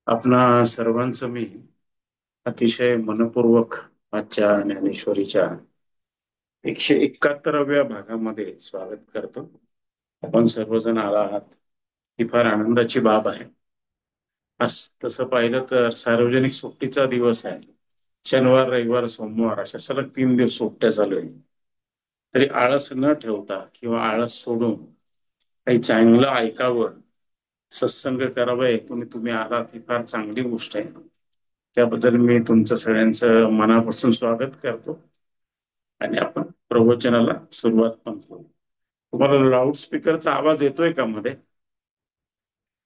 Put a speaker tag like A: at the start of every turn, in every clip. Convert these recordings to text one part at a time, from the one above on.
A: आपणा सर्वांचं मी अतिशय मनपूर्वक आजच्या ज्ञानेश्वरीच्या 171व्या भागामध्ये स्वागत करतो. आपण सर्वजण आला आहात ही फार आनंदाची बाब आहे. तसं पाहिलं तर सार्वजनिक सुट्टीचा दिवस आहे. शनिवार, रविवार, सोमवार अशा सलग 3 दिवस सुट्ट्या चालू आहे. तरी आळस न ठेवता किंवा आळस सोडून काही चांगलं ऐकावं, सत्संग करावं हेतून तुम्ही आलात ही फार चांगली गोष्ट आहे. त्याबद्दल मी तुमचं सगळ्यांचं मनापासून स्वागत करतो आणि आपण प्रवचनाला सुरुवात पण करू. तुम्हाला लाऊडस्पीकरचा आवाज येतोय का मध्ये?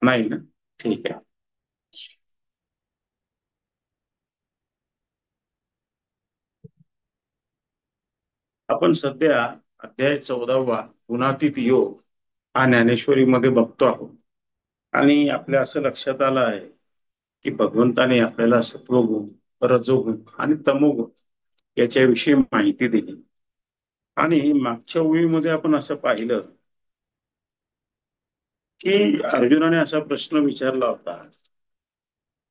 A: नाही ना? ठीक आहे. आपण सध्या अध्याय 14वा गुणातीत योग हा ज्ञानेश्वरीमध्ये बघतो आहोत आणि आपल्या असं लक्षात आलं आहे की भगवंताने आपल्याला सत्वगुण, रजोगुण आणि तमोगुण याच्याविषयी माहिती दिली. आणि मागच्या ओळीमध्ये आपण असं पाहिलं की अर्जुनाने असा प्रश्न विचारला होता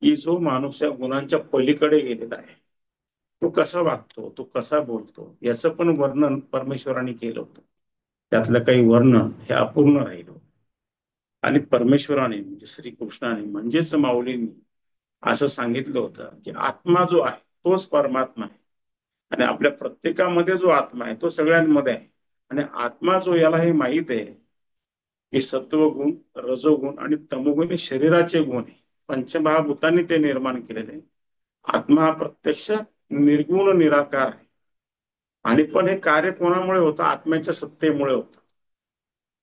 A: की जो माणूस या गुणांच्या पलीकडे गेलेला आहे तो कसा वागतो, तो कसा बोलतो, याचं पण वर्णन परमेश्वराने केलं होतं. त्यातलं काही वर्णन हे अपूर्ण राहिलं आणि परमेश्वराने म्हणजे श्रीकृष्णाने म्हणजेच माऊलींनी असं सांगितलं होतं की आत्मा जो आहे तोच परमात्मा आहे आणि आपल्या प्रत्येकामध्ये जो आत्मा आहे तो सगळ्यांमध्ये आहे. आणि आत्मा जो याला हे माहित आहे की सत्वगुण, रजोगुण आणि तमोगुण हे शरीराचे गुण आहे. पंचमहाभूतांनी ते निर्माण केलेले आहे. आत्मा हा प्रत्यक्ष निर्गुण निराकार आहे आणि पण हे कार्य कोणामुळे होतं? आत्म्याच्या सत्तेमुळे होतं.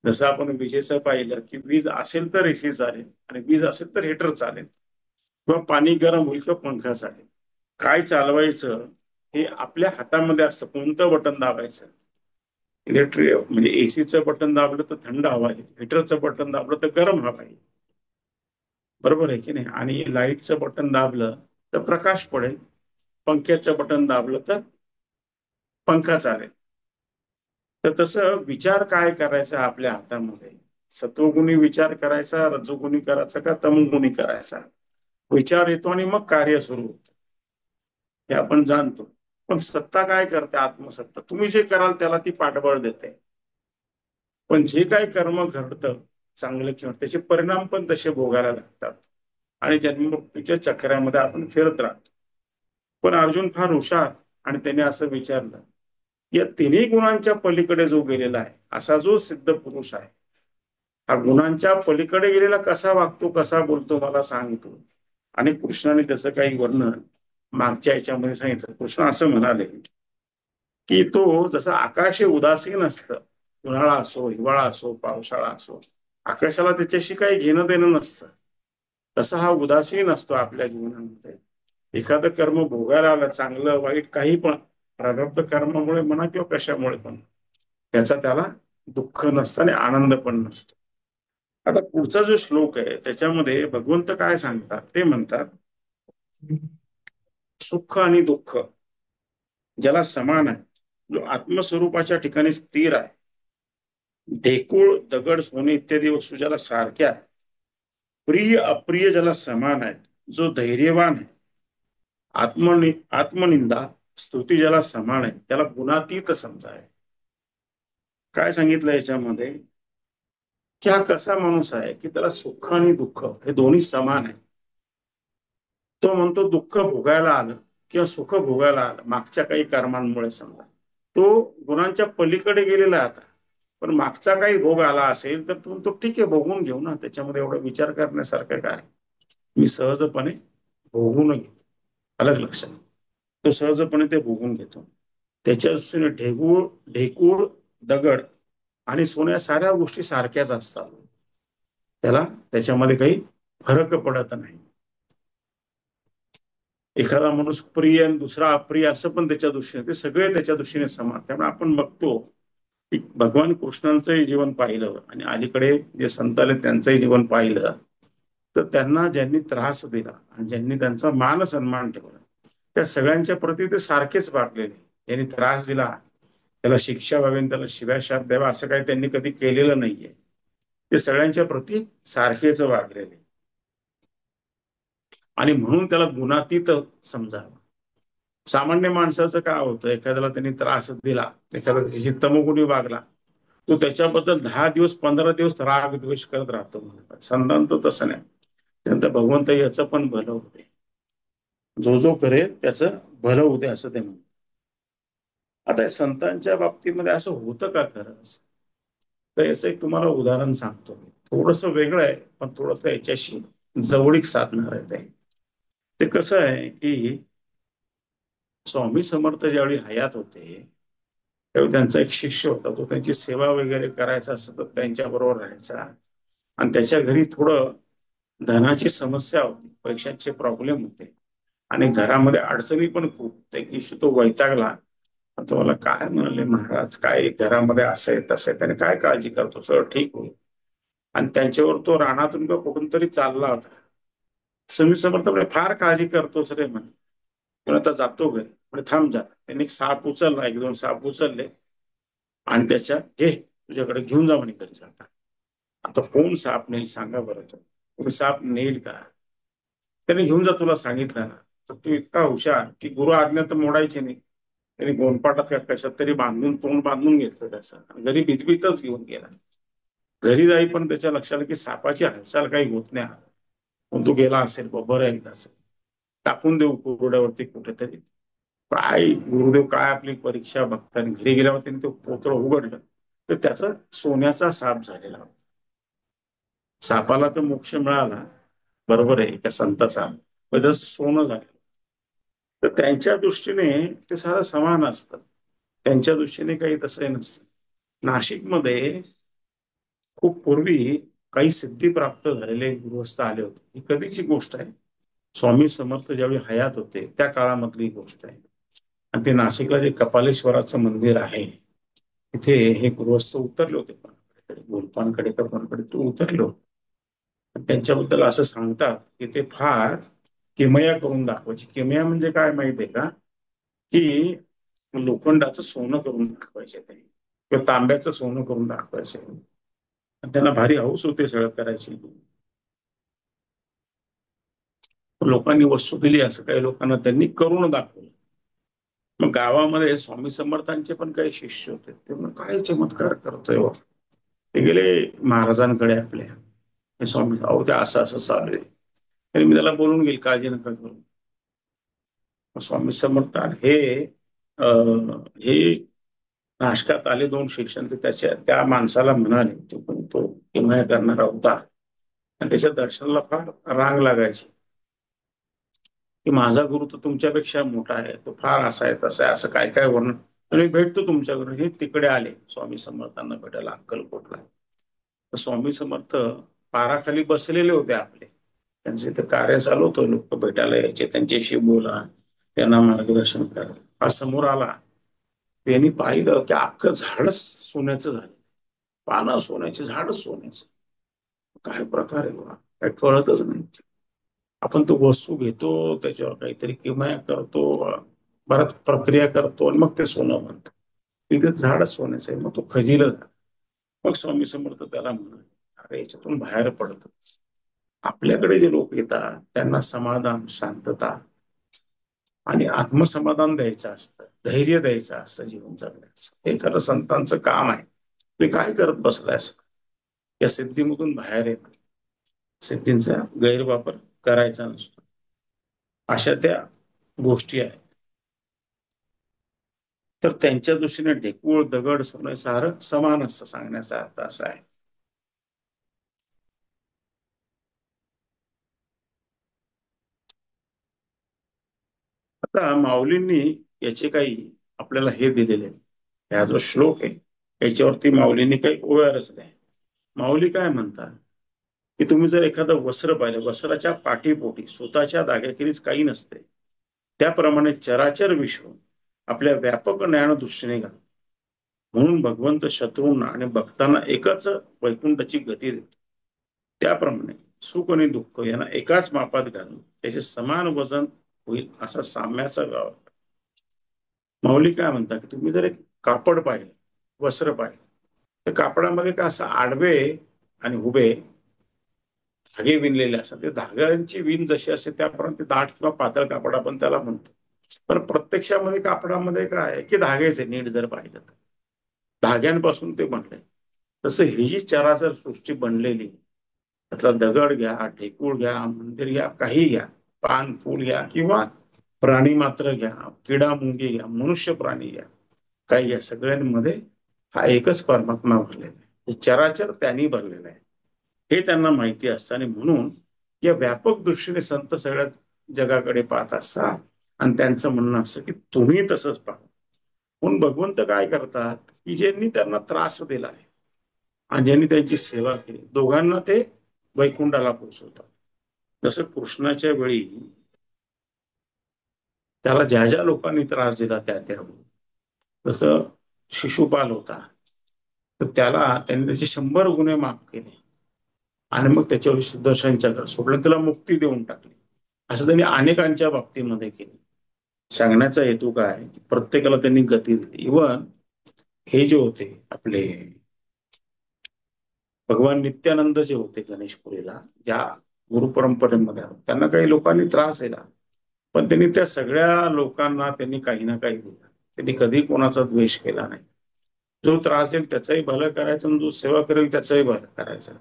A: जसं आपण विजेचं पाहिलं की वीज असेल तर एसी चालेल आणि वीज असेल तर हीटर चालेल किंवा पाणी गरम होईल किंवा पंखा चालेल. काय चालवायचं हे आपल्या हातामध्ये असतं. कोणतं बटन दाबायचं? इलेक्ट्रिक म्हणजे एसीचं बटन दाबलं तर थंड हवा येईल, हीटरचं बटन दाबलं तर गरम हवा येईल, बरोबर आहे की नाही? आणि लाईटचं बटन दाबलं तर प्रकाश पडेल, पंख्याचं बटन दाबलं तर पंखा चालेल. तर तसं विचार काय करायचा आपल्या हातामध्ये? सत्वगुणी विचार करायचा, रजोगुणी करायचा का तमोगुणी करायचा? विचार येतो आणि मग कार्य सुरू होतं हे आपण जाणतो. पण सत्ता काय करते? आत्मसत्ता तुम्ही जे कराल त्याला ती पाठबळ देते. पण जे काही कर्म घडतं चांगलं किंवा त्याचे परिणाम पण तसे भोगायला लागतात आणि जन्ममृत्यूच्या चक्रामध्ये आपण फिरत राहतो. पण अर्जुन फार हुशार आणि त्याने असं विचारलं, या तिन्ही गुणांच्या पलीकडे जो गेलेला आहे असा जो सिद्ध पुरुष आहे हा गुणांच्या पलीकडे गेलेला कसा वागतो, कसा बोलतो मला सांगतो. आणि कृष्णाने त्याचं काही वर्णन मागच्या याच्यामध्ये सांगितलं. कृष्ण असं म्हणाले की तो जसं आकाश हे उदासीन असतं, उन्हाळा असो, हिवाळा असो, पावसाळा असो, आकाशाला त्याच्याशी काही घेणं देणं नसतं. तसा हा उदासीन असतो आपल्या जीवनामध्ये. एखादं कर्म भोगायला आलं, चांगलं वाईट काही पण, प्रारब्ध कर्मामुळे म्हणा किंवा कशामुळे पण, त्याचा त्याला दुःख नसतं आणि आनंद पण नसतो. आता पुढचा जो श्लोक आहे त्याच्यामध्ये भगवंत काय सांगतात ते म्हणतात, सुख आणि दुःख ज्याला समान आहे, जो आत्मस्वरूपाच्या ठिकाणी स्थिर आहे, ढेकूळ, दगड, सोने इत्यादी वस्तू ज्याला सारख्या आहे, प्रिय अप्रिय ज्याला समान आहे, जो धैर्यवान आहे, आत्मनिंदा स्तुती ज्याला समान आहे, त्याला गुणातीत समजा आहे. काय सांगितलं याच्यामध्ये की हा कसा माणूस आहे की त्याला सुख आणि दुःख हे दोन्ही समान आहे. तो म्हणतो दुःख भोगायला आलं किंवा सुख भोगायला आलं मागच्या काही कर्मांमुळे समजा, तो गुणांच्या पलीकडे गेलेला आहे. आता पण मागचा काही भोग आला असेल तर तो ठीक आहे, भोगून घेऊ ना, त्याच्यामध्ये एवढा विचार करण्यासारखं काय? मी सहजपणे भोगून घेतो. अलग लक्षात, तो सहजपणे ते भोगून घेतो. त्याच्या दृष्टीने ढेकूळ ढेकूळ दगड आणि सोन्या साऱ्या गोष्टी सारख्याच असतात. त्याला त्याच्यामध्ये काही फरक पडत नाही. एखादा माणूस प्रिय आणि दुसरा अप्रिय असं पण त्याच्या दृष्टीने, ते सगळे त्याच्या दृष्टीने समान. त्यामुळे आपण बघतो की भगवान कृष्णांचंही जीवन पाहिलं आणि अलीकडे जे संत आले त्यांचंही जीवन पाहिलं तर त्यांना ज्यांनी त्रास दिला आणि ज्यांनी त्यांचा मान सन्मान ठेवला त्या सगळ्यांच्या प्रती ते सारखेच वागलेले. यांनी त्रास दिला त्याला शिक्षा व्हावी, त्याला शिव्या शाप द्यावा असं काही त्यांनी कधी केलेलं नाहीये. ते सगळ्यांच्या प्रती सारखेच वागलेले. आणि म्हणून त्याला गुणातीत समजावं. सामान्य माणसाचं काय होतं, एखाद्याला त्यांनी त्रास दिला, एखाद्या त्याची तमोगुणी वागला, तो त्याच्याबद्दल 10 दिवस 15 दिवस राग द्वेष करत राहतो. संतांचं तसं नाही. त्यानंतर भगवंत याचं पण भलं होते, जो जो करेल त्याचं भलं होते असं ते म्हणतात. आता संतांच्या बाबतीमध्ये असं होतं का खरंच? तर याचं एक तुम्हाला उदाहरण सांगतो. थोडस वेगळं आहे, पण थोडस याच्याशी जवळीक साधणार आहे ते. ते कसं आहे की स्वामी समर्थ ज्यावेळी हयात होते, त्यावेळी त्यांचा एक शिष्य होता. तो त्यांची सेवा वगैरे करायचा, सतत त्यांच्या बरोबर राहायचा. आणि त्याच्या घरी थोडं धनाची समस्या होती, पैशांचे प्रॉब्लेम होते, आणि घरामध्ये अडचणी पण खूप. त्या दिवशी तो वैतागला. तो मला काय म्हणाले, महाराज काय घरामध्ये असं आहे तसं आहे, त्याने काय काळजी करतो, सगळं ठीक होईल. आणि त्यांच्यावर तो रानातून किंवा कुठून तरी चालला होता. स्वामी समर्थ म्हणे, फार काळजी करतोच रे म्हणे, पण आता जातो घरी. म्हणजे थांब जा. त्यांनी एक साप उचलला, 1-2 साप उचलले आणि त्याच्या घे तुझ्याकडे घेऊन जा म्हणे घरी जाता. आता कोण साप नेईल सांगा बरं. तुम्ही साप नेईल का? त्याने घेऊन जा, तुला सांगितलं ना. तर तू इतका हुशार की गुरु आज्ञा तर मोडायची नाही. त्यांनी गोनपाटात का कशात तरी बांधून, तोंड बांधून घेतलं त्याचं, घरी भीतभीतच घेऊन गेला. घरी जाई पण त्याच्या लक्षात की सापाची हालचाल काही होत नाही, पण तो गेला असेल बरं एकदाच, टाकून देऊ कुरड्यावरती कुठेतरी. काय गुरुदेव, काय आपली परीक्षा बघताना घरी गेल्यावर त्यांनी ते पोतळ उघडलं, तर त्याचा सोन्याचा साप झालेला होता. सापाला तर मोक्ष मिळाला, बरोबर आहे, एका संताचा, पण सोनं झालं. तर त्यांच्या दृष्टीने ते सारं समान असतं, त्यांच्या दृष्टीने काही तसंही नसतं. नाशिकमध्ये खूप पूर्वी काही सिद्धी प्राप्त झालेले गृहस्थ आले होते. ही कधीची गोष्ट आहे, स्वामी समर्थ ज्यावेळी हयात होते त्या काळामधली गोष्ट आहे. आणि ते नाशिकला जे कपालेश्वराचं मंदिर आहे, तिथे हे गृहस्थ उतरले होते. गोलपानकडे ते उतरले होते. त्यांच्याबद्दल असं सांगतात की ते फार किमया करून दाखवायचे. किमया म्हणजे काय माहितीये का? की लोखंडाचं सोनं करून दाखवायचे ते, किंवा तांब्याचं सोनं करून दाखवायचे. त्यांना भारी हौस होते सगळं करायची. लोकांनी वस्तू दिली, असं काही लोकांना त्यांनी करून दाखवलं. मग गावामध्ये स्वामी समर्थांचे पण काही शिष्य होते. ते मग काय चमत्कार करतोय हो. ते गेले महाराजांकडे आपल्या, हे स्वामी अहो ते असं असं चालू आहे. तरी मी त्याला बोलून गेल, काळजी नका करू. स्वामी समर्थ हे हे नाशकात आले 2 शिष्य, त्याच्या त्या माणसाला म्हणाले, तो पण तो किमया करणारा होता, आणि त्याच्या दर्शनाला फार रांग लागायची की माझा गुरु तर तुमच्यापेक्षा मोठा आहे, तो फार असा आहे तसा आहे, असं काय काय वर्णन. आणि भेटतो तुमच्याकडे. हे तिकडे आले स्वामी समर्थांना भेटायला अक्कलकोटला. तर स्वामी समर्थ पाराखाली बसलेले होते आपले, त्यांचे ते कार्य चालू होतं. लोक भेटायला यायचे, त्यांच्याशी बोला, त्यांना मार्गदर्शन करा. हा समोर आला, त्यांनी पाहिलं की अख्खं झाडच सोन्याचं झालं, पानं सोन्याची, झाडच सोन्याचं. काय प्रकार आहे बघा, काय कळतच नाही. आपण तो वस्तू घेतो, त्याच्यावर काहीतरी किमया करतो, बऱ्याच प्रक्रिया करतो, आणि मग ते सोनं म्हणतो. तिथे झाडच सोन्याचं आहे, मग तो खजिलच. मग स्वामी समर्थ त्याला म्हणाले, अरे याच्यातून बाहेर पडतो. आपल्याकडे जे लोक येतात त्यांना समाधान, शांतता आणि आत्मसमाधान द्यायचं असतं, धैर्य द्यायचं असतं जीवन जगण्याचं. हे खरं संतांचं काम आहे. तुम्ही काय करत बसलायस? या सिद्धीमधून बाहेर येत, सिद्धींचा गैरवापर करायचा नसतो. अशा त्या गोष्टी आहेत. तर त्यांच्या दृष्टीने ढेकूळ, दगड, सोनं सारं समान असतं, सांगण्याचा अर्थ असा आहे. आता माऊलींनी याचे काही आपल्याला हे दिलेले आहे. हा जो श्लोक आहे याच्यावरती माऊलींनी काही ओव्या रचल्या. माऊली काय म्हणतात की तुम्ही जर एखादं वस्त्र पाहिलं, वस्त्राच्या पाठीपोटी स्वतःच्या धाग्याखेरीज काही नसते, त्याप्रमाणे चराचर विश्व आपल्या व्यापक ज्ञान दृष्टीने घालतो. म्हणून भगवंत शत्रूंना आणि भक्तांना एकच वैकुंठाची गती देतो. त्याप्रमाणे सुख आणि दुःख यांना एकाच मापात घालून त्याचे समान वजन होईल, असा साम्याचा गाव. माऊली काय म्हणतात की तुम्ही जर एक कापड पाहिलं, वस्त्र पाहिलं, तर कापडामध्ये काय असं आडवे आणि उभे धागे विणलेले असतात, ते धाग्यांची विण जशी असते त्याप्रमाणे ते दाट किंवा पातळ कापड आपण त्याला म्हणतो. पण प्रत्यक्षामध्ये कापडामध्ये काय आहे की धागेच आहे, नीट जर पाहिलं तर धाग्यांपासून ते बनलंय. तसं ही जी चराचर सृष्टी बनलेली, त्यातला दगड घ्या, ढेकूळ घ्या, मंदिर घ्या, काही घ्या, पान फूल घ्या किंवा प्राणी मात्र घ्या, किडा मुंगी घ्या, मनुष्य प्राणी घ्या, काही या सगळ्यांमध्ये हा एकच परमात्मा भरलेला आहे. चराचर त्यांनी भरलेला आहे हे त्यांना माहिती असतं, आणि म्हणून या व्यापक दृष्टीने संत सगळ्या जगाकडे पाहत असतात आणि त्यांचं म्हणणं असं की तुम्ही तसंच पाहा. म्हणून भगवंत काय करतात की ज्यांनी त्यांना त्रास दिला आहे आणि ज्यांनी त्यांची सेवा केली, दोघांना ते वैकुंठाला पोहोचवतात. जसं कृष्णाच्या वेळी त्याला ज्या ज्या लोकांनी त्रास दिला त्या त्यावेळी, जसं शिशुपाल होता, तर त्याला त्यांनी त्याचे 100 गुन्हे माफ केले आणि मग त्याच्यावर सुदर्शनच्या घर सोडलं, त्याला मुक्ती देऊन टाकली. असं त्यांनी अनेकांच्या बाबतीमध्ये केलं. सांगण्याचा हेतू काय की प्रत्येकाला त्यांनी गती दिली. इव्हन हे जे होते आपले भगवान नित्यानंद जे होते गणेशपुरीला, ज्या गुरु परंपरेमध्ये त्यांना काही लोकांनी त्रास दिला, पण त्यांनी त्या सगळ्या लोकांना त्यांनी काही ना काही दिलं. त्यांनी कधी कोणाचा द्वेष केला नाही. जो त्रास येईल त्याचंही भलं करायचं आणि जो सेवा करेल त्याचंही भलं करायचं.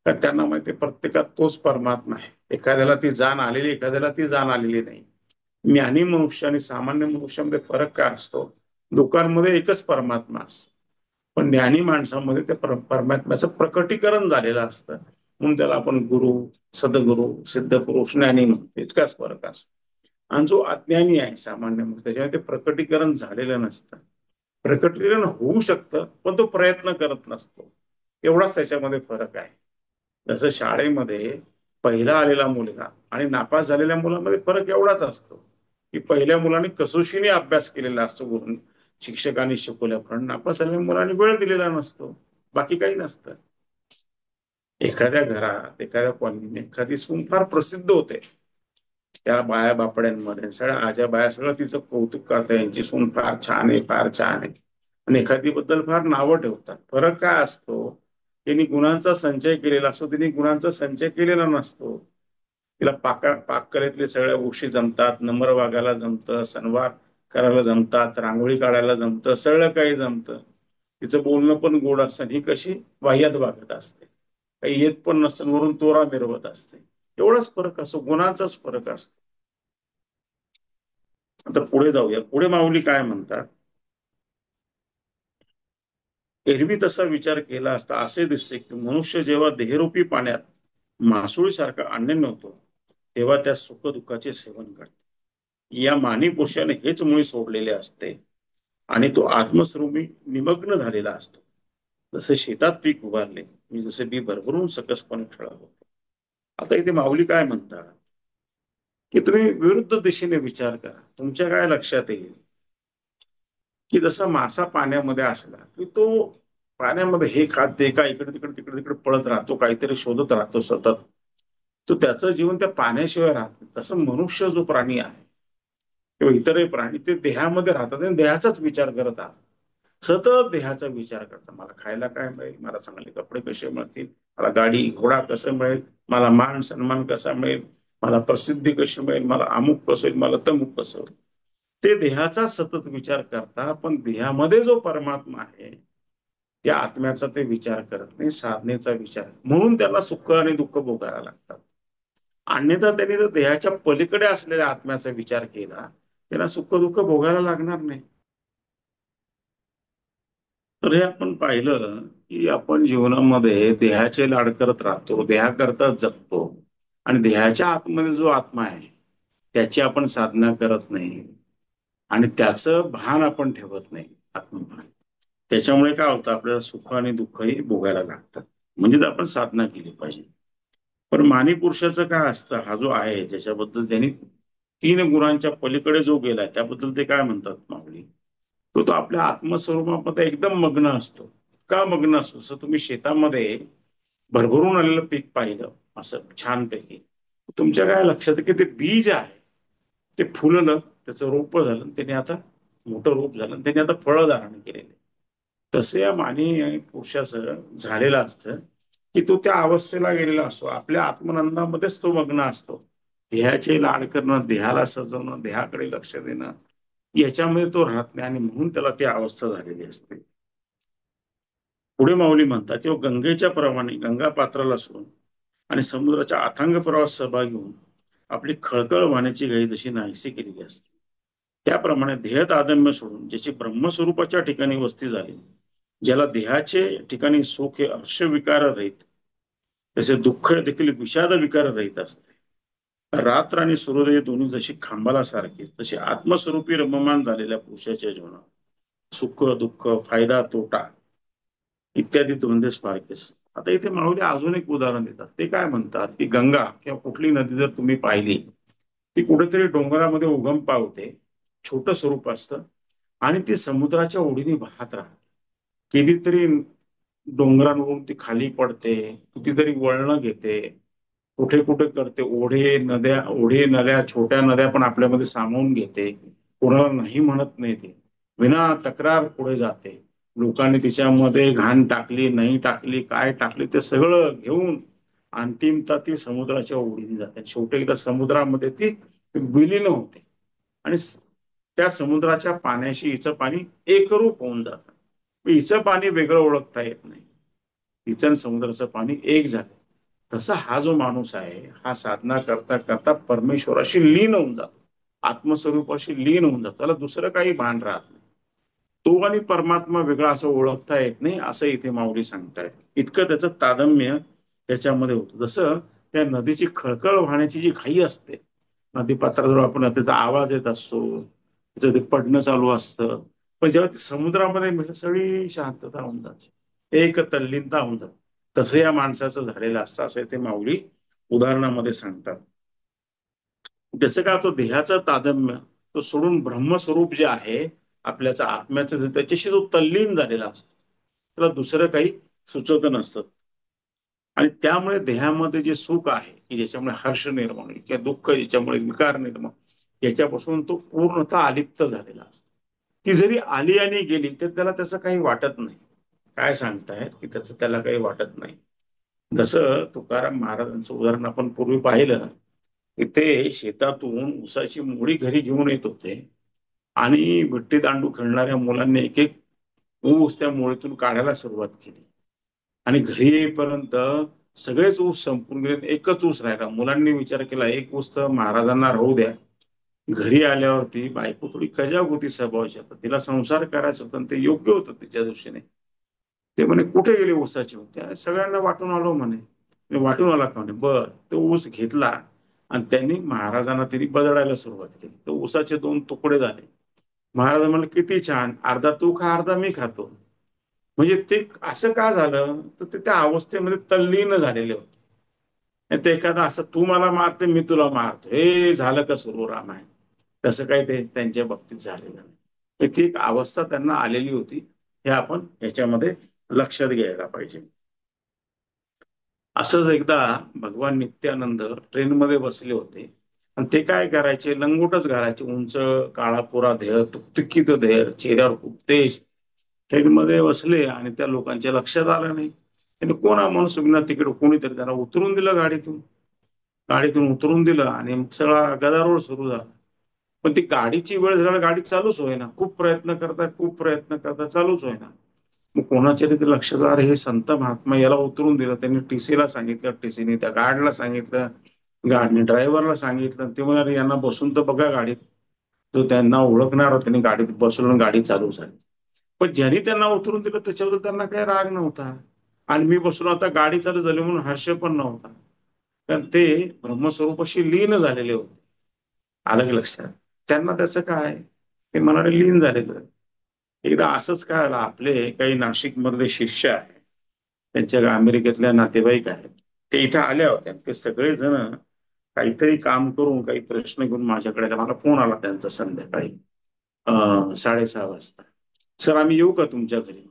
A: तर त्यांना माहिती प्रत्येकात तोच परमात्मा आहे. एखाद्याला ती जाण आलेली, एखाद्याला ती जाण आलेली नाही. ज्ञानी मनुष्य आणि सामान्य मनुष्यामध्ये फरक काय असतो? लोकांमध्ये एकच परमात्मा असतो, पण ज्ञानी माणसामध्ये त्या परमात्म्याचं प्रकटीकरण झालेलं असतं, म्हणून त्याला आपण गुरु, सद्गुरु, सिद्धपुरुष, ज्ञानी म्हणतो. इतकाच फरक असतो. आणि जो अज्ञानी आहे सामान्य मनुष्य, त्याच्यामध्ये ते प्रकटीकरण झालेलं नसतं. प्रकटीकरण होऊ शकतं पण तो प्रयत्न करत नसतो, एवढाच त्याच्यामध्ये फरक आहे. जसं शाळेमध्ये पहिला आलेला मुलगा आणि नापास झालेल्या मुलामध्ये फरक एवढाच असतो की पहिल्या मुलाने कसोशीने अभ्यास केलेला असतो, गुरु शिक्षकांनी शिकवल्याप्रमाणे. नापास झालेल्या मुलाने वेळ दिलेला नसतो, बाकी काही नसतं. एखाद्या घरात, एखाद्या कॉलनीत एखादी सून फार प्रसिद्ध होते, त्या बाया बापड्यांमध्ये सगळ्या आज्या बाया सगळं तिचं कौतुक करतात, यांची सून फार छान आहे, फार छान आहे, आणि एखादी बद्दल फार नावं ठेवतात. फरक काय असतो? त्यांनी गुणांचा संचय केलेला असतो, त्यांनी गुणांचा संचय केलेला नसतो. तिला पाककलेतले सगळ्या गोष्टी जमतात, नम्र वागायला जमतं, सणवार करायला जमतात, रांगोळी काढायला जमतं, सगळं काही जमतं. तिचं बोलणं पण गोड असतं. ही कशी वाह्यात वागत असते, काही येत पण नसतं, वरून तोरा मिरवत असते. एवढाच फरक असतो, गुणांचाच फरक असतो. आता पुढे जाऊया. पुढे माऊली काय म्हणतात? एरवी तसा विचार केला असता असे दिसते की मनुष्य जेव्हा देहरूपी पाण्यात मासोळीसारखा अनन्य होतो, तेव्हा त्या सुख दुःखाचे सेवन करते. या मानी पुरुषाने हेच मुळी सोडलेले असते आणि तो आत्मस्वरूपी निमग्न झालेला असतो. जसे शेतात पीक उभारले, मी जसे बी भरभरून सकसपणे ठळक होतो. आता इथे माऊली काय म्हणतात की तुम्ही विरुद्ध दिशेने विचार करा. तुमच्या काय लक्षात येईल की जसा मासा पाण्यामध्ये असला की तो पाण्यामध्ये हे खात ते का इकडे तिकडे तिकडे तिकडे पळत राहतो, काहीतरी शोधत राहतो सतत, तो त्याचं जीवन त्या पाण्याशिवाय राहत नाही. तसं मनुष्य जो प्राणी आहे किंवा इतरही प्राणी ते देहामध्ये राहतात आणि देहाचाच विचार करत आहात. सतत देहाचा विचार करतात. मला खायला काय मिळेल, मला चांगले कपडे कसे मिळतील, मला गाडी घोडा कसं मिळेल, मला मान सन्मान कसा मिळेल, मला प्रसिद्धी कशी मिळेल, मला अमुक कसं होईल, मला तमुक कसं होईल. ते देहाचा सतत विचार करता, पण देहामध्ये जो परमात्मा आहे त्या आत्म्याचा ते विचार करत नाही, साधनेचा विचार. म्हणून त्याला सुख आणि दुःख भोगायला लागतात. अन्यथा त्यांनी जर देहाच्या पलीकडे असलेल्या आत्म्याचा विचार केला, त्याला सुख दुःख भोगायला लागणार नाही. तर हे आपण पाहिलं की आपण जीवनामध्ये देहाचे लाड करत राहतो, देहाकरता जगतो, आणि देहाच्या आतमध्ये जो आत्मा आहे त्याची आपण साधना करत नाही आणि त्याचं भान आपण ठेवत नाही, आत्मभान. त्याच्यामुळे काय होतं, आपल्याला सुख आणि दुःखही भोगायला लागतात. म्हणजे आपण साधना केली पाहिजे. पण मानी पुरुषाचं काय असतं, हा जो आहे ज्याच्याबद्दल त्यांनी 3 गुणांच्या पलीकडे जो गेलाय त्याबद्दल ते काय म्हणतात माऊली, तो आपल्या आत्मस्वरूपामध्ये एकदम मग्न असतो. का मग्न असतो? जसं तुम्ही शेतामध्ये भरभरून आलेलं पीक पाहिलं असं छानपैकी, तुमच्या काय लक्षात की ते बीज आहे ते फुललं, त्याचं रोप झालं, त्याने आता मोठं रूप झालं, त्याने आता फळं धारण केलेले. तसे या मानी आणि पुरुषाचं झालेलं असतं की तो त्या अवस्थेला गेलेला असतो, आपल्या आत्मानंदामध्येच तो मग्न असतो. देहाचे लाड करणं, देहाला सजवणं, देहाकडे लक्ष देणं, याच्यामध्ये तो राहत नाही, आणि म्हणून त्याला ती अवस्था झालेली असते. पुढे माऊली म्हणतात किंवा गंगेच्या प्रमाणे गंगा पात्राला सोडून आणि समुद्राच्या अथांग प्रवास सहभागी होऊन आपली खळखळ वाहण्याची घाई जशी नाहीशी केलेली असते, त्याप्रमाणे देह तादम्य सोडून ज्याची ब्रह्मस्वरूपाच्या ठिकाणी वस्ती झाली, ज्याला देहाचे ठिकाणी सुख हे हर्ष विकार रहित, तसे दुःख देखील विषाद विकार रहित असते. रात्र आणि सूर्योदय दोन्ही जशी खांबाला सारखी, तशी आत्मस्वरूपी रममान झालेल्या पुरुषाच्या जीवनात सुख दुःख, फायदा तोटा इत्यादी द्वंद्व सारखेच. आता इथे माऊली अजून एक उदाहरण देतात. ते काय म्हणतात की गंगा किंवा कुठली नदी जर तुम्ही पाहिली, ती कुठेतरी डोंगरामध्ये उगम पावते, छोट स्वरूप असतं, आणि ती समुद्राच्या ओढीने वाहत राहते. कितीतरी डोंगरांवरून ती खाली पडते, कितीतरी वळणं घेते, कुठे कुठे करते, ओढे नद्या, ओढे नद्या, छोट्या नद्या पण आपल्यामध्ये सामावून घेते, कोणाला नाही म्हणत नाही, ते विना तक्रार पुढे जाते. लोकांनी तिच्यामध्ये घाण टाकली नाही टाकली, काय टाकली, ते सगळं घेऊन अंतिमता ती समुद्राच्या ओढीने जाते. शेवटी एकदा समुद्रामध्ये ती विलीन होते, आणि त्या समुद्राच्या पाण्याशी हिचं पाणी एकरूप होऊन जातं. हिचं पाणी वेगळं ओळखता येत नाही, हिचं आणि समुद्राचं पाणी एक झालं. तसा हा जो माणूस आहे, हा साधना करता करता परमेश्वराशी लीन होऊन जातो, आत्मस्वरूपाशी लीन होऊन जातो, त्याला दुसरं काही भान राहत नाही. तो आणि परमात्मा वेगळा असं ओळखता येत नाही, असं इथे माऊली सांगतायत. इतकं त्याचं तादम्य त्याच्यामध्ये होतं. जसं त्या नदीची खळखळ वाहण्याची जी घाई असते, नदीपात्राजवळ आपण त्याचा आवाज येत असतो, त्याचं ते पडणं चालू असतं, पण जेव्हा ती समुद्रामध्ये सगळी शांतता होऊन जाते, एक तल्लीनता होऊन जाते, तसं या माणसाचं झालेलं असतं, असं ते माऊली उदाहरणामध्ये सांगतात. जसं का तो देहाचा तादम्य तो सोडून ब्रह्मस्वरूप जे आहे आपल्याचा आत्म्याचं, त्याच्याशी तो तल्लीन झालेला असतो, त्याला दुसरं काही सुचत नसतं. आणि त्यामुळे देहामध्ये जे सुख आहे की ज्याच्यामुळे हर्ष निर्माण होईल, किंवा दुःख ज्याच्यामुळे विकार निर्माण, याच्यापासून तो पूर्णतः अलिप्त झालेला असतो. ती जरी आली आणि गेली तर त्याला त्याचं काही वाटत नाही. काय सांगतायत की त्याचं त्याला काही वाटत नाही. जसं तुकाराम महाराजांचं उदाहरण आपण पूर्वी पाहिलं, की ते शेतातून ऊसाची मोडी घरी घेऊन येत होते, आणि विट्टी दांडू खेळणाऱ्या मुलांनी एक एक ऊस त्या मोळीतून काढायला सुरुवात केली, आणि घरी येईपर्यंत सगळेच ऊस संपून गेले, एकच ऊस राहिला. मुलांनी विचार केला, एक ऊस तर महाराजांना राहू द्या. घरी आल्यावरती बायको थोडी कजाग होती स्वभावाची, आता तिला संसार करायचा होता, ते योग्य होतं तिच्या दृष्टीने. ते म्हणे कुठे गेले ऊसाचे, त्या सगळ्यांना वाटून आलो म्हणे. वाटून आला का म्हणे, बर. तो ऊस घेतला आणि त्यांनी महाराजांना त्यांनी बदलायला सुरुवात केली. तर ऊसाचे दोन तुकडे झाले. महाराज म्हणले किती छान, अर्धा तू खा अर्धा मी खातो. म्हणजे ते असं का झालं, तर ते त्या अवस्थेमध्ये तल्लीन झालेले होते. ते एखादा असं तू मला मारते मी तुला मारतो, हे झालं का सुरू रामायण, तसं काही ते त्यांच्या बाबतीत झालेलं नाही. तर ती एक अवस्था त्यांना आलेली होती, हे आपण याच्यामध्ये लक्षात घ्यायला पाहिजे. असंच एकदा भगवान नित्यानंद ट्रेनमध्ये बसले होते, आणि ते काय करायचे, लंगोटच घालायचे, उंच काळापुरा देह, तुकतुकीत देह, चेहऱ्यावर खूप तेज. ट्रेनमध्ये बसले आणि त्या लोकांच्या लक्षात आलं नाही, आणि कोण हा माणूस विना तिकीट, कोणीतरी त्यांना उतरून दिलं गाडीतून. गाडीतून उतरून दिलं आणि मग सगळा गदारोळ सुरू झाला. पण ती गाडीची वेळ झाली, गाडी चालूच होईना, खूप प्रयत्न करता खूप प्रयत्न करता चालूच होईना. मग कोणाच्या तरी लक्षात आलं, हे संत महात्मा, याला उतरून दिलं. त्यांनी टीसीला सांगितलं, टीसीने त्या गार्डला सांगितलं, गाडीने ड्रायव्हरला सांगितलं. ते म्हणाले यांना बसून तर बघा गाडीत. जो त्यांना ओळखणार त्यांनी गाडीत बसवून गाडी चालू झाली. पण ज्यांनी त्यांना उतरून दिलं त्याच्याबद्दल त्यांना काही राग नव्हता, आणि मी बसून आता गाडी चालू झाली म्हणून हर्ष पण नव्हता, कारण ते ब्रह्मस्वरूपाशी लीन झालेले होते. अलग लक्षात, त्यांना त्याचं काय, ते म्हणाले लीन झालेलं. एकदा असंच काय आलं, आपले काही नाशिक मधले शिष्य आहेत, त्यांच्या अमेरिकेतल्या नातेवाईक आहेत, ते इथे आल्या होत्या. ते सगळेजण काहीतरी काम करून काही प्रश्न घेऊन माझ्याकडे आले. मला फोन आला त्यांचा संध्याकाळी 6:30 वाजता, सर आम्ही येऊ का तुमच्या घरी.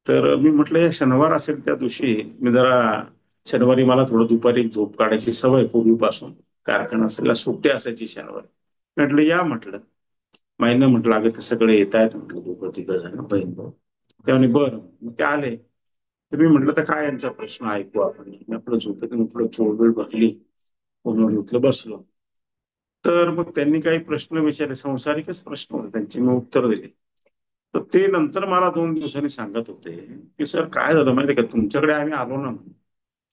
A: तर मी म्हटलं या शनिवार असेल त्या दिवशी, मी जरा शनिवारी मला थोडं दुपारी झोप काढायची सवय पूर्वीपासून, कारखाना असेल सुट्टी असायची शनिवारी. म्हटलं या, म्हटलं माहिती म्हटलं अगं ते सगळे येत आहेत म्हटलं, दोघं तिघ जण बहीण भाऊ. त्यामुळे बरं, मग ते आले. तर मी म्हटलं तर काय यांचा प्रश्न ऐकू आपण. मी आपलं झोपेतून उठलो, चोळबीळ भरली, फोनवर उठलं, बसलो. तर मग त्यांनी काही प्रश्न विचारले, संसारिकच प्रश्न होते, त्यांची मी उत्तर दिली. तर ते नंतर मला 2 दिवसांनी सांगत होते की सर काय झालं माहितीये का, तुमच्याकडे आम्ही आलो ना,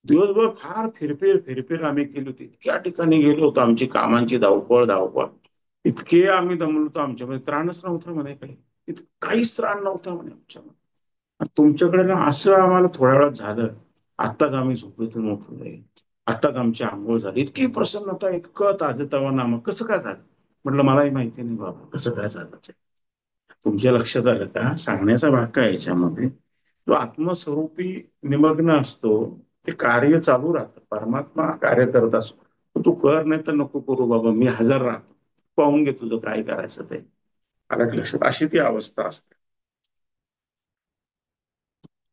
A: दिवसभर फार फिरफिर फिरफिर आम्ही केली होती, इतक्या ठिकाणी गेलो होतो, आमची कामांची धावपळ धावपळ, इतके आम्ही दमलो होतो, आमच्यामध्ये त्राणच नव्हतं म्हणे काही, काहीच त्राण नव्हता म्हणे आमच्यामध्ये. तुमच्याकडे ना असं आम्हाला थोड्या वेळात झालं, आत्ताच आम्ही झोपेतून उठलोय, आत्ताच आमची आंघोळ झाली, इतकी प्रसन्नता, इतकं ताजतवाना. कसं काय झालं? म्हटलं मलाही माहिती नाही बाबा कसं काय झालं ते. तुमच्या लक्षात आलं का? सांगण्याचा भाग काय याच्यामध्ये, जो आत्मस्वरूपी निमग्न असतो, ते कार्य चालू राहतं, परमात्मा कार्य करत असतो, तू कर नाही तर नको करू बाबा, मी हजर राहतो, पाहून घे तुझं काय करायचं ते. आलं लक्षात? अशी ती अवस्था असते.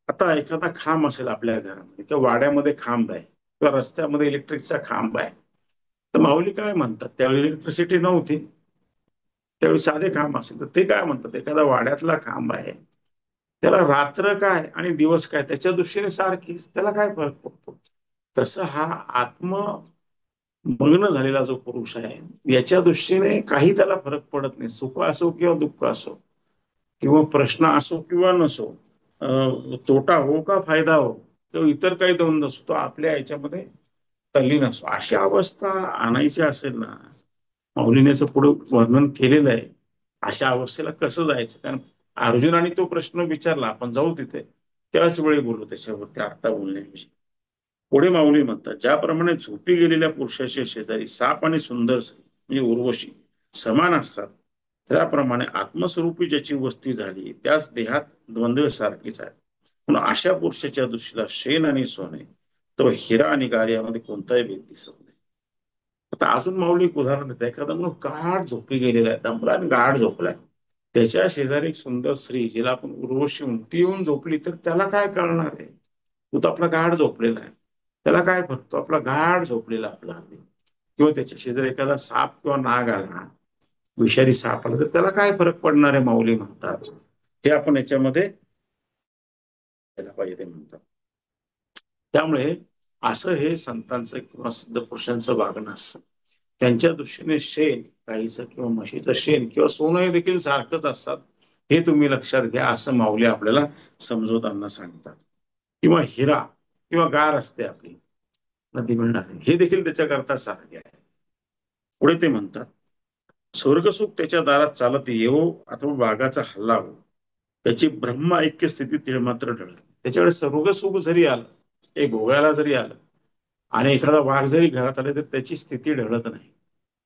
A: आता एखादा खांब असेल आपल्या घरामध्ये किंवा वाड्यामध्ये खांब आहे किंवा रस्त्यामध्ये इलेक्ट्रिकचा खांब आहे, तर माऊली काय म्हणतात, त्यावेळी इलेक्ट्रिसिटी नव्हती, त्यावेळी साधे खांब असेल तर ते काय म्हणतात, एखादा वाड्यातला खांब आहे, त्याला रात्र काय आणि दिवस काय त्याच्या दृष्टीने सारखीच, त्याला काय फरक पडतो. तसं हा आत्ममग्न झालेला जो पुरुष आहे, याच्या दृष्टीने काही त्याला फरक पडत नाही, सुख असो किंवा दुःख असो, किंवा प्रश्न असो किंवा नसो, तोटा हो का फायदा हो, तो इतर काही द्वंद्व असो, तो आपल्या याच्यामध्ये तल्लीन असो. अशी अवस्था आणायची असेल ना, माऊलीनेचं पुढे वर्णन केलेलं आहे, अशा अवस्थेला कसं जायचं. कारण अर्जुनाने तो प्रश्न विचारला, आपण जाऊ तिथे त्याच वेळी बोलू त्याच्यावरती, आता बोलण्याविषयी. पुढे माऊली म्हणतात, ज्याप्रमाणे झोपी गेलेल्या पुरुषाच्या शेजारी साप आणि सुंदर म्हणजे उर्वशी समान असतात, त्याप्रमाणे आत्मस्वरूपी ज्याची वस्ती झाली त्याच देहात द्वंद्व सारखीच आहे. म्हणून अशा पुरुषाच्या दृष्टीला शेण आणि सोने, तो हिरा आणि गाळ यामध्ये कोणताही भेद दिसत नाही. आता अजून माऊली एक उदाहरण देते, एखादा म्हणून गाढ झोपी गेलेला आहे, दमला आणि गाढ झोपलाय, त्याच्या शेजारी एक सुंदर स्त्री, जिला आपण उर्वशी म्हणून, ती येऊन झोपली, तर त्याला काय कळणार आहे? तो तर आपला गाढ झोपलेला आहे, त्याला काय फरक, आपला गाढ झोपलेला आपला. किंवा त्याच्या शेजारी एखादा साप किंवा नाग आला, विषारी साप आला, तर त्याला काय फरक पडणार आहे, माऊली म्हणतात. हे आपण याच्यामध्ये पाहिजे ते म्हणतात. त्यामुळे असं हे संतांचं किंवा सिद्ध पुरुषांचं वागणं असतं. त्यांच्या दृष्टीने शेण गाईचं किंवा म्हशीचं शेण किंवा सोनं देखील सारखंच असतात, हे तुम्ही लक्षात घ्या, असं माऊली आपल्याला समजवताना सांगतात. किंवा हिरा किंवा गार असते आपली नदी मिळणार, हे देखील त्याच्याकरता सारखे आहे. पुढे ते म्हणतात, स्वर्गसुख त्याच्या दारात चालत येवो अथवा वाघाचा हल्ला हो, त्याची ब्रह्म ऐक्य स्थिती तिळमात्र टळत. त्याच्याकडे स्वर्गसुख जरी आलं, एक भोगायला जरी आलं, आणि एखादा वाघ जरी घरात आले, तर त्याची स्थिती ढळत नाही.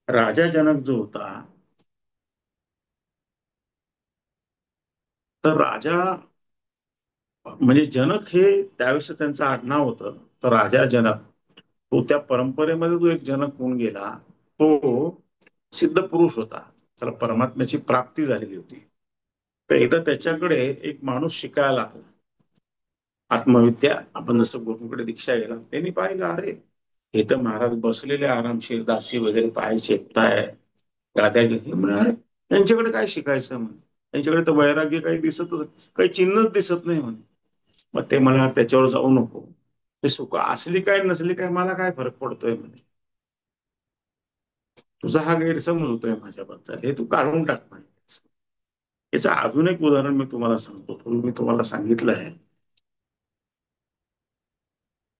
A: राजा जनक जो होता, तर राजा म्हणजे जनक हे त्यावेळेस त्यांचं आडनाव होतं, तर राजा जनक, तो त्या परंपरेमध्ये जो एक जनक होऊन गेला, तो सिद्ध पुरुष होता, त्याला परमात्म्याची प्राप्ती झालेली होती. तर एकदा त्याच्याकडे एक माणूस शिकायला आला, आत्मविद्या, आपण जसं गुरुकडे दीक्षा गेला, त्यांनी पाहिलं, अरे हे तर महाराज बसलेले आरामशीर, दासी वगैरे पाय चेपताय, गाद्या घेतली, म्हणे त्यांच्याकडे काय शिकायचं म्हणे, त्यांच्याकडे तर वैराग्य काही दिसतच, काही चिन्हच दिसत नाही म्हणे. मग ते मला त्याच्यावर जाऊ नको, हे सुख असली काय नसली काय मला काय फरक पडतोय म्हणे, तुझा हा गैरसमज होतोय माझ्याबद्दल, हे तू काढून टाक म्हणे. याचं अजून एक उदाहरण मी तुम्हाला सांगतो, पूर्वी मी तुम्हाला सांगितलं आहे,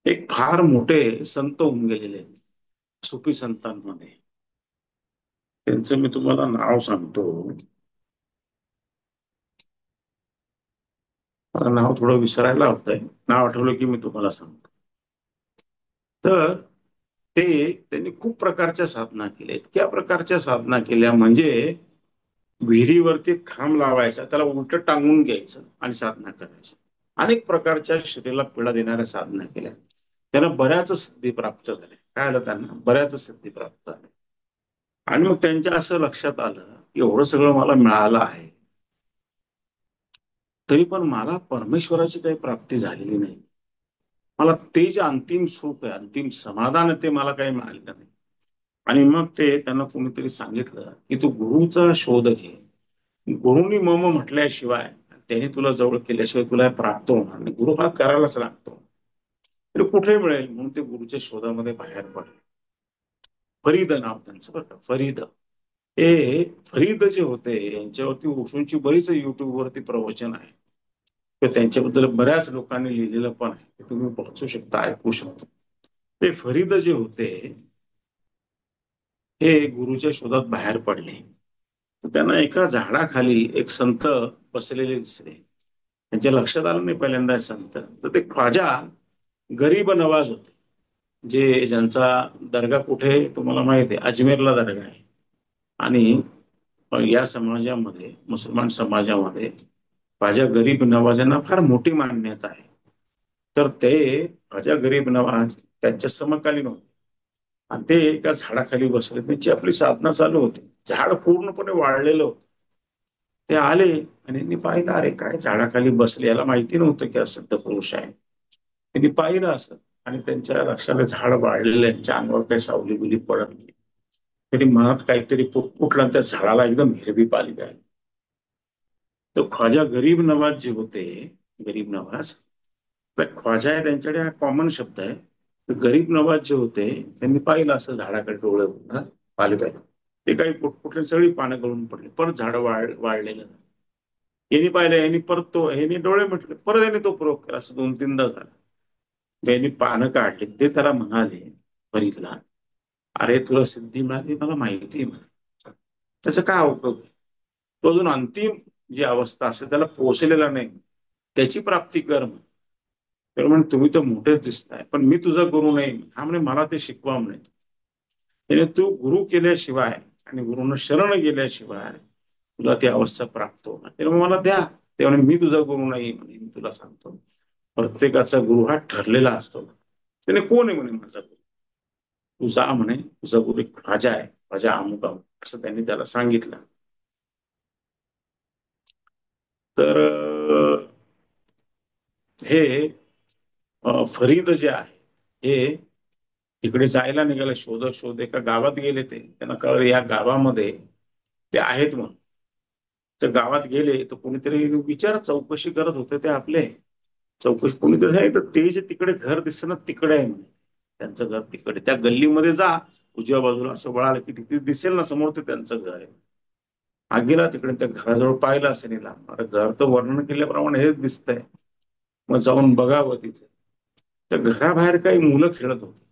A: एक फार मोठे संत होऊन गेलेले सुफी संतांमध्ये, त्यांचं मी तुम्हाला नाव सांगतो, मला नाव थोडं विसरायला होतंय, नाव आठवलं की मी तुम्हाला सांगतो. तर त्यांनी खूप प्रकारच्या साधना केल्या, इतक्या प्रकारच्या साधना केल्या, म्हणजे विहिरीवरती खांब लावायचा, त्याला उलट टांगून घ्यायचं आणि साधना करायची. अनेक प्रकारच्या शरीराला पीडा देणाऱ्या साधना केल्या, त्यांना बऱ्याच सिद्धी प्राप्त झाल्या. काय आलं त्यांना? बऱ्याच सिद्धी प्राप्त झाल्या. आणि मग त्यांच्या असं लक्षात आलं, एवढं सगळं मला मिळालं आहे, तरी पण मला परमेश्वराची काही प्राप्ती झालेली नाही, मला ते जे अंतिम सुख आहे, अंतिम समाधान आहे, ते मला काही मिळालेलं नाही. आणि मग त्यांना कोणीतरी सांगितलं की तू गुरुचा शोध घे, गुरुनी मम म्हटल्याशिवाय त्याने तुला जवळ केल्याशिवाय तुला प्राप्त होणार नाही. गुरु हा करायलाच लागतो. तर कुठे मिळेल म्हणून ते गुरुच्या शोधामध्ये बाहेर पडले. फरीद नाव त्यांचं बरं का, फरीद. हे फरीद जे होते यांच्यावरती ओशोंची बरीच युट्यूब वरती प्रवचन आहे. तर त्यांच्याबद्दल बऱ्याच लोकांनी लिहिलेलं पण आहे, ते तुम्ही वाचू शकता, ऐकू शकता. ते फरीद जे होते हे गुरुच्या शोधात बाहेर पडले. तर त्यांना एका झाडाखाली एक संत बसलेले दिसले. त्यांच्या लक्षात आलं नाही पहिल्यांदा संत, तर ते ख्वाजा गरीब नवाज होते. ज्यांचा दर्गा कुठे तुम्हाला माहिती आहे, अजमेरला दर्गा आहे. आणि या समाजामध्ये, मुसलमान समाजामध्ये ख्वाजा गरीब नवाजांना फार मोठी मान्यता आहे. तर ते ख्वाजा गरीब नवाज त्यांच्या समकालीन होते आणि ते एका झाडाखाली बसले. त्यांची आपली साधना चालू होती. झाड पूर्णपणे वाळलेलं होतं. ते आले आणि यांनी पाहिलं, अरे काय झाडाखाली बसले, याला माहिती नव्हतं की असं सिद्ध पुरुष आहे. त्यांनी पाहिलं असं आणि त्यांच्या लक्षाला झाड वाळलेलं, यांच्या अंगावर काही सावली बिली पडत नाही. त्यांनी मनात काहीतरी पुटपुटलं आणि त्या झाडाला एकदम हिरवी पाली काय. तो ख्वाजा गरीब नवाज जे होते, गरीब नवाज, तर ख्वाजा आहे त्यांच्याकडे हा कॉमन शब्द आहे. गरीब नवाज जे होते त्यांनी पाहिलं असं झाडाकडे डोळे पाले, ते काही पुटपुटले, सगळी पानं गळून पडली, परत झाड वाळलेलं. यांनी पाहिलं, यांनी परत तो, यांनी डोळे म्हटले, परत यांनी तो प्रयोग केला. असं 2-3दा झालं. त्यांनी पानं काढली. ते त्याला म्हणाले फरीदला, अरे तुला सिद्धी मिळाली मला माहिती आहे, त्याचं काय उपयोग? तो अजून अंतिम जी अवस्था असेल त्याला पोहोचलेला नाही, त्याची प्राप्ती कर. तर म्हणे तुम्ही तर मोठेच दिसताय, पण मी तुझा गुरु नाही. हा म्हणे मला ते शिकवा म्हणे. त्याने तू गुरु केल्याशिवाय आणि गुरुनं शरण गेल्याशिवाय तुला ती अवस्था प्राप्त होणार. त्यामुळे मला द्या. ते म्हणे मी तुझा गुरु नाही म्हणे, मी तुला सांगतो प्रत्येकाचा गुरु हा ठरलेला असतो. त्याने कोण आहे म्हणे माझा गुरु? तू जा म्हणे, तुझा गुरु एक राजा आहे, राजा अमुक अमुक, असं त्यांनी त्याला सांगितलं. तर हे फरीद जे आहे हे तिकडे जायला निघाले, शोध एका गावात गेले. त्यांना कळलं या गावामध्ये ते आहेत म्हणून. तर गावात गेले तर कोणीतरी चौकशी करत होते ते आपले. चौकशी कोणीतरी आहे, तर ते जे तिकडे घर दिसत ना तिकडे आहे म्हणे, त्यांचं घर तिकडे. त्या गल्लीमध्ये जा, उजव्या बाजूला असं वळालं की तिथे दिसेल ना समोर, ते त्यांचं घर आहे. हा गेला तिकडे, त्या घराजवळ पाहिलं असं नाही लांब, अरे घर तर वर्णन केल्याप्रमाणे हेच दिसतंय, मग जाऊन बघावं तिथे. त्या घराबाहेर काही मुलं खेळत होती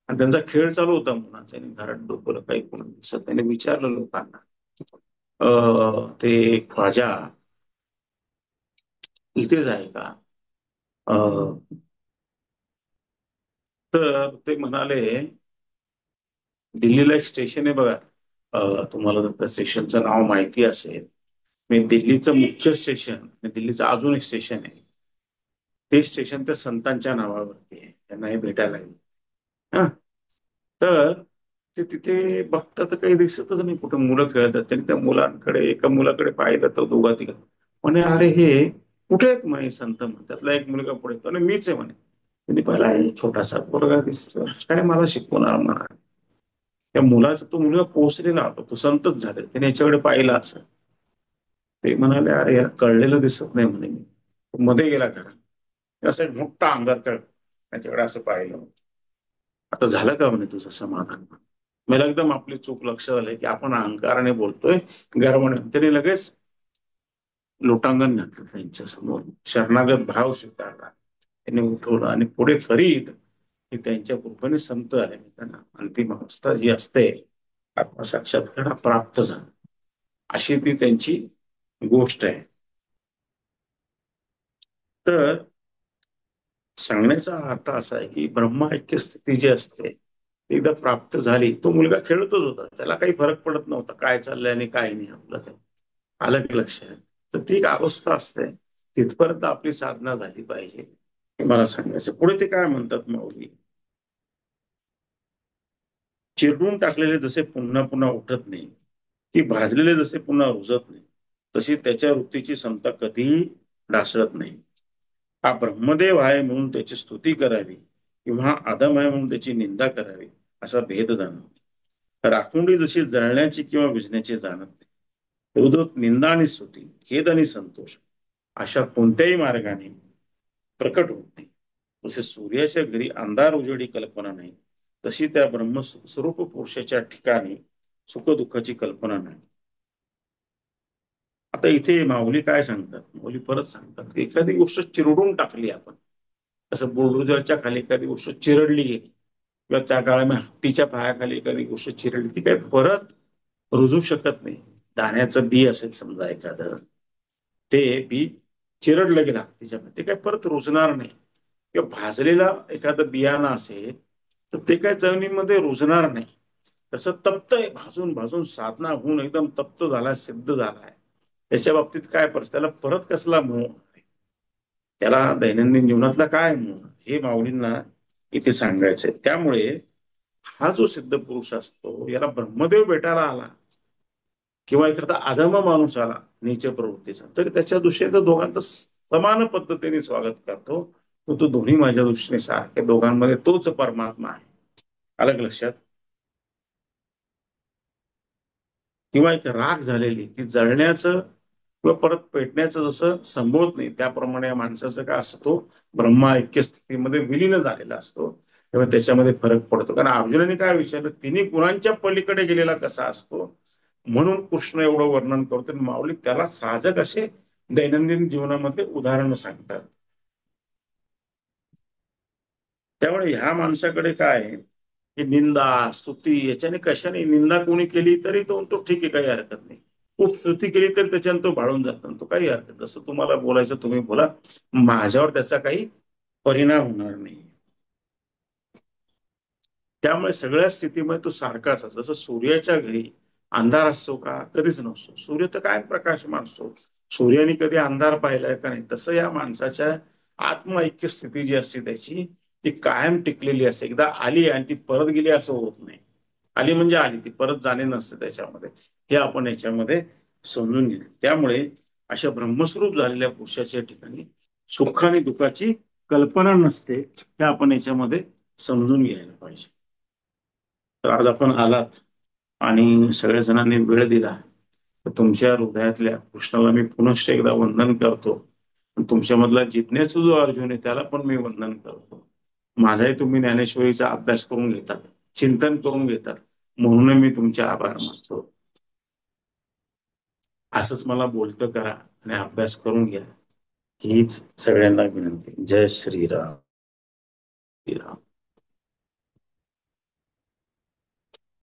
A: आणि त्यांचा खेळ चालू होता मुलांचा. आणि घरात डोकं काही कोण दिसत. त्याने विचारलं लोकांना, ते ख्वाजा इथेच आहे का? तर ते म्हणाले, दिल्लीला एक स्टेशन आहे बघा, तुम्हाला जर त्या स्टेशनचं नाव माहिती असेल, मी दिल्लीचं मुख्य स्टेशन, दिल्लीचं अजून एक स्टेशन आहे, ते स्टेशन त्या संतांच्या नावावरती आहे. त्यांना हे भेटायला आहे. हा, तर ते तिथे बघतात तर काही दिसतच नाही कुठे मुलं खेळतात. त्यांनी त्या मुलांकडे, एका मुलाकडे पाहिलं तर दोघा तिघा म्हणे, अरे हे कुठे आहेत म्हणे संत? त्यातला एक मुलगा पुढे येतो आणि मीच आहे म्हणे. त्यांनी पहिला छोटासा पोरगा दिसतो, काय मला शिकवणार म्हणा. त्या मुलाचा, तो मुलगा पोचलेला होता, तो संतच झाले. त्याने याच्याकडे पाहिलं असं. ते म्हणाले, अरे यार कळलेलं दिसत नाही म्हणे. मी मध्ये गेला घरात, असं मोठा अंगार कळ, त्याच्याकडे असं पाहिलं. आता झालं का म्हणे तुझं समाधान? मला एकदम आपली चूक लक्षात आली की आपण अहंकाराने बोलतोय, गर्वाने. त्याने लगेच लोटांगण घातलं त्यांच्या समोर, शरणागत भाव स्वीकारला. त्यांनी उठवलं आणि पुढे फरीद हे त्यांच्या कृपेने संत आले. त्यांना अंतिम अवस्था जी असते, आत्मसाक्षात्कार प्राप्त झाला, अशी ती त्यांची गोष्ट आहे. तर सांगण्याचा अर्थ असा आहे की ब्रह्मऐक्य स्थिती जी असते, एकदा प्राप्त झाली, तो मुलगा खेळतच होता, त्याला काही फरक पडत नव्हता काय चाललंय आणि काय नाही. आपलं ते आलं की लक्षात. तर ती एक अवस्था असते, तिथपर्यंत आपली साधना झाली पाहिजे, हे मला सांगायचं. पुढे ते काय म्हणतात माऊली, चिरडून टाकलेले जसे पुन्हा पुन्हा उठत नाही, की भाजलेले जसे पुन्हा रुजत नाही, तशी त्याच्या वृत्तीची समता कधीही ढासळत नाही. हा ब्रह्मदेव आहे म्हणून त्याची स्तुती करावी किंवा आदम आहे म्हणून त्याची निंदा करावी, असा भेद जाणवतो. राखुंडी जशी जळण्याची किंवा विझण्याची जाणत नाही. निंदा आणि स्तुती, खेद आणि संतोष, अशा कोणत्याही मार्गाने प्रकट होत नाही. जसे सूर्याच्या घरी अंधार उजेडी कल्पना नाही, तशी त्या ब्रह्मस्वरूप पुरुषाच्या ठिकाणी सुखदुःखाची कल्पना नाही. आता इथे माऊली काय सांगतात, माऊली परत सांगतात की एखादी गोष्ट चिरडून टाकली आपण, असं बुलडोझरच्या खाली एखादी गोष्ट चिरडली गेली किंवा त्या काळामध्ये हत्तीच्या पायाखाली एखादी गोष्ट चिरडली, ती काही परत रुजू शकत नाही. दाण्याचं बी असेल समजा एखादं, ते बी चिरडलं गेलं हत्तीच्या, ते काही परत रुजणार नाही. किंवा भाजलेला एखादं बियाणं असेल तर ते काय जमिनीमध्ये रुजणार नाही. तसं तप्त आहे, भाजून भाजून साधना होऊन एकदम तप्त झालाय, सिद्ध झालाय, त्याच्या बाबतीत काय परत त्याला परत कसला मोह, त्याला दैनंदिन जीवनातला काय मोह, हे माऊलींना इथे सांगायचंय. त्यामुळे हा जो सिद्ध पुरुष असतो, याला ब्रह्मदेव भेटायला आला किंवा एखादा अधम माणूस आला नीच प्रवृत्तीचा, तरी त्याच्या दृष्टीने दोघांचं समान पद्धतीने स्वागत करतो. तो दोन्ही माझ्या दृष्टीने सारखे, दोघांमध्ये तोच परमात्मा आहे. अलग लक्षात. किंवा एक राख झालेली ती जळण्याचं किंवा परत पेटण्याचं जसं संभवत नाही, त्याप्रमाणे या माणसाचं काय असतो, ब्रह्मा ऐक्य स्थितीमध्ये विलीन झालेला असतो. तेव्हा त्याच्यामध्ये फरक पडतो. कारण अर्जुनाने काय विचारलं, तिन्ही गुणांच्या पलीकडे गेलेला कसा असतो, म्हणून कृष्ण एवढं वर्णन करतो. माऊली त्याला साहजिक असे दैनंदिन जीवनामध्ये उदाहरण सांगतात. त्यामुळे ह्या माणसाकडे काय आहे की निंदा स्तुती याच्याने कशाने, निंदा कोणी केली तरी तो ठीक आहे, काही हरकत नाही. खूप स्तुती केली तरी त्याच्याने तो भाळून जातो, तो काही हरकत, जसं तुम्हाला बोलायचं तुम्ही बोला, माझ्यावर त्याचा काही परिणाम होणार नाही. त्यामुळे सगळ्या स्थितीमध्ये तो सारखाच असतो. जसं सूर्याच्या घरी अंधार असतो का, कधीच नसतो. सूर्य तर काय प्रकाशमान असतो, सूर्याने कधी अंधार पाहिलाय का नाही. तसं या माणसाच्या आत्मऐक्य स्थिती जी असते त्याची, ती कायम टिकलेली असते. एकदा आली आणि ती परत गेली असं होत नाही. आली म्हणजे आली, ती परत जाणे नसते त्याच्यामध्ये, हे आपण याच्यामध्ये समजून घेतलं. त्यामुळे अशा ब्रह्मस्वरूप झालेल्या पुरुषाच्या ठिकाणी सुख आणि दुःखाची कल्पना नसते, हे आपण याच्यामध्ये समजून घ्यायला पाहिजे. तर आज आपण आलात आणि सगळ्या जणांनी वेळ दिला, तर तुमच्या हृदयातल्या कृष्णाला मी पुनश्च एकदा वंदन करतो. तुमच्यामधला जिज्ञासू जो अर्जुन आहे त्याला पण मी वंदन करतो. माझाही तुम्ही ज्ञानेश्वरीचा अभ्यास करून घेतात, चिंतन करून घेतात, म्हणून मी तुमचे आभार मानतो. असंच मला बोलतं करा आणि अभ्यास करून घ्या, हीच सगळ्यांना विनंती. जय श्रीराम. श्रीराम.